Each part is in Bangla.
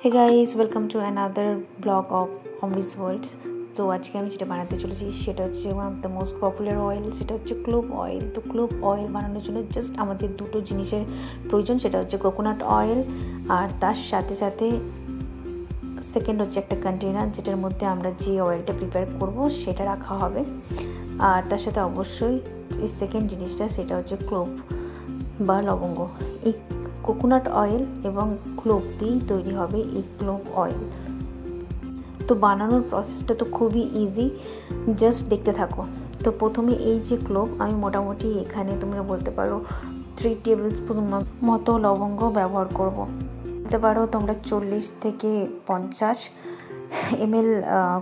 Hey guys welcome to another blog of Amrit world. तो आज के যেটা বানাতে চলেছি সেটা হচ্ছে one of the most popular oil, সেটা হচ্ছে ক্লোভ অয়েল। তো ক্লোভ অয়েল বানানোর জন্য জাস্ট আমাদের দুটো জিনিসের প্রয়োজন, সেটা হচ্ছে কোকোনাট অয়েল আর তার সাথে সাথে সেকেন্ড হচ্ছে একটা কন্টেনার যেটার মধ্যে আমরা যে অয়েলটা প্রিপেয়ার করব সেটা রাখা হবে। আর তার সাথে অবশ্যই এই সেকেন্ড জিনিসটা সেটা হচ্ছে ক্লোভ বা লবঙ্গ। এই কোকোনাট অয়েল এবং ক্লোভ দিয়েই তৈরি হবে এই ক্লোভ অয়েল। তো বানানোর প্রসেসটা তো খুবই ইজি, জাস্ট দেখতে থাকো। তো প্রথমে এই যে ক্লোভ আমি মোটামুটি এখানে তোমরা বলতে পারো 3 টেবিল স্পুন মতো লবঙ্গ ব্যবহার করব। বলতে পারো তোমরা 40 থেকে 50 ml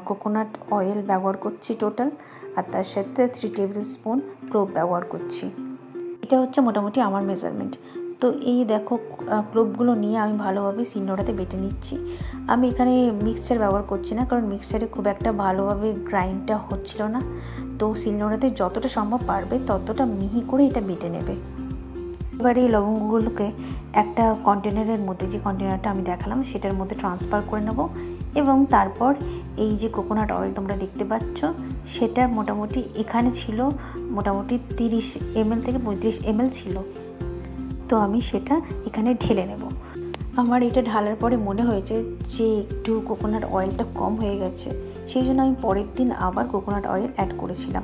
কোকোনাট অয়েল ব্যবহার করছি টোটাল, আর তার সাথে 3 টেবিল স্পুন ক্লোভ ব্যবহার করছি। এটা হচ্ছে মোটামুটি আমার মেজারমেন্ট। তো এই দেখো ক্লোভগুলো নিয়ে আমি ভালোভাবে শিলনোড়াতে বেটে নিচ্ছি। আমি এখানে মিক্সচার ব্যবহার করছি না, কারণ মিক্সচারে খুব একটা ভালোভাবে গ্রাইন্ডটা হচ্ছিল না। তো শিলনোড়াতে যতটা সম্ভব পারবে ততটা মিহি করে এটা বেটে নেবে। এবার এই লবঙ্গগুলোকে একটা কন্টেনারের মধ্যে, যে কন্টেনারটা আমি দেখালাম সেটার মধ্যে ট্রান্সফার করে নেব। এবং তারপর এই যে কোকোনাট অয়েল তোমরা দেখতে পাচ্ছ সেটার মোটামুটি এখানে ছিল মোটামুটি 30 ml থেকে 35 ml ছিল। তো আমি সেটা এখানে ঢেলে নেব। আমার এটা ঢালার পরে মনে হয়েছে যে একটু কোকোনাট অয়েলটা কম হয়ে গেছে, সেই জন্য আমি পরের দিন আবার কোকোনাট অয়েল অ্যাড করেছিলাম।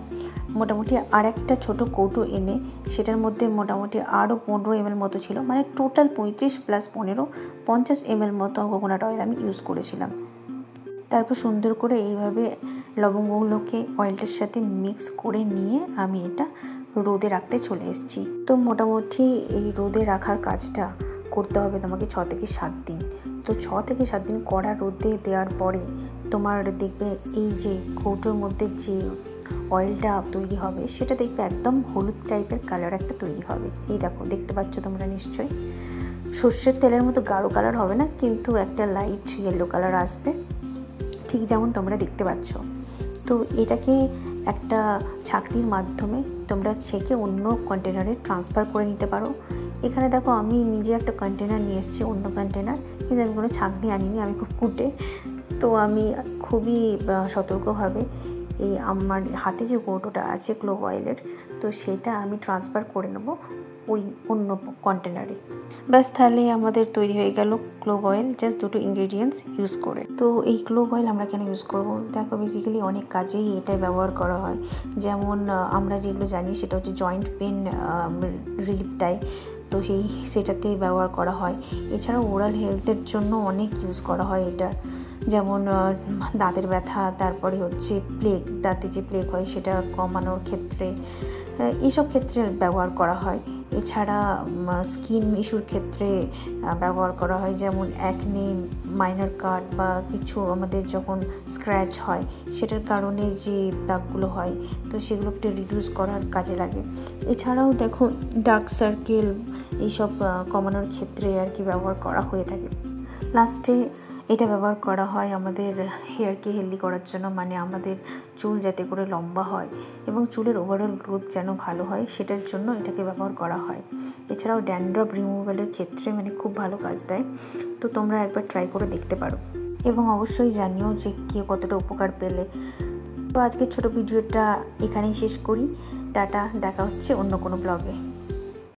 মোটামুটি আর একটা ছোটো কৌটো এনে সেটার মধ্যে মোটামুটি আরও 15 ml মতো ছিল, মানে টোটাল 35 + 15 50 ml মতো কোকোনাট অয়েল আমি ইউজ করেছিলাম। তারপর সুন্দর করে এইভাবে লবঙ্গগুলোকে অয়েলটার সাথে মিক্স করে নিয়ে আমি এটা রোদে রাখতে চলে এসেছি। তো মোটামুটি এই রোদে রাখার কাজটা করতে হবে তোমাকে 6 থেকে 7 দিন। তো 6 থেকে 7 দিন কড়া রোদে দেওয়ার পরে তোমার দেখবে এই যে কৌটোর মধ্যে যে অয়েলটা তৈরি হবে সেটা দেখবে একদম হলুদ টাইপের কালার একটা তৈরি হবে। এই দেখো, দেখতে পাচ্ছ তোমরা নিশ্চয়ই। সর্ষের তেলের মতো গাঢ় কালার হবে না, কিন্তু একটা লাইট ইয়েলো কালার আসবে, ঠিক যেমন তোমরা দেখতে পাচ্ছ। তো এটাকে একটা ছাঁকনির মাধ্যমে তোমরা ছেঁকে অন্য কন্টেনারে ট্রান্সফার করে নিতে পারো। এখানে দেখো আমি নিজে একটা কন্টেনার নিয়ে এসেছি, অন্য কন্টেনার, কিন্তু আমি কোনো ছাঁকনি আনিনি, আমি খুব কুটে। তো আমি খুবই সতর্কভাবে এই আমার হাতে যে কৌটোটা আছে ক্লোভ অয়েলের, তো সেটা আমি ট্রান্সফার করে নেব ওই অন্য কন্টেনারে। ব্যাস, তাহলে আমাদের তৈরি হয়ে গেল ক্লোভ অয়েল, জাস্ট দুটো ইনগ্রেডিয়েন্টস ইউজ করে। তো এই ক্লোভ অয়েল আমরা কেন ইউজ করব? দেখো, বেসিক্যালি অনেক কাজেই এটাই ব্যবহার করা হয়। যেমন আমরা যেগুলো জানি সেটা হচ্ছে জয়েন্ট পেন রিলিফ দেয়, তো সেটাতে ব্যবহার করা হয়। এছাড়াও ওরাল হেলথের জন্য অনেক ইউজ করা হয় এটা, যেমন দাঁতের ব্যথা, তারপরে হচ্ছে প্লেগ, দাঁতে যে প্লেগ হয় সেটা কমানোর ক্ষেত্রে, এইসব ক্ষেত্রে ব্যবহার করা হয়। এছাড়া স্কিন ইস্যুর ক্ষেত্রে ব্যবহার করা হয়, যেমন অ্যাকনে, মাইনর কাট বা কিছু আমাদের যখন স্ক্র্যাচ হয় সেটার কারণে যে দাগগুলো হয়, তো সেগুলো একটু রিডিউস করার কাজে লাগে। এছাড়াও দেখো ডার্ক সার্কেল এইসব কমানোর ক্ষেত্রে আর কি ব্যবহার করা হয়ে থাকে। লাস্টে এটা ব্যবহার করা হয় আমাদের হেয়ারকে হেলদি করার জন্য, মানে আমাদের চুল যাতে করে লম্বা হয় এবং চুলের ওভারঅল গ্রোথ যেন ভালো হয় সেটার জন্য এটাকে ব্যবহার করা হয়। এছাড়াও ড্যান্ড্রফ রিমুভালের ক্ষেত্রে মানে খুব ভালো কাজ দেয়। তো তোমরা একবার ট্রাই করে দেখতে পারো এবং অবশ্যই জানিও যে কে কতটা উপকার পেলে। তো আজকের ছোটো ভিডিওটা এখানেই শেষ করি। টাটা, দেখা হচ্ছে অন্য কোনো ব্লগে।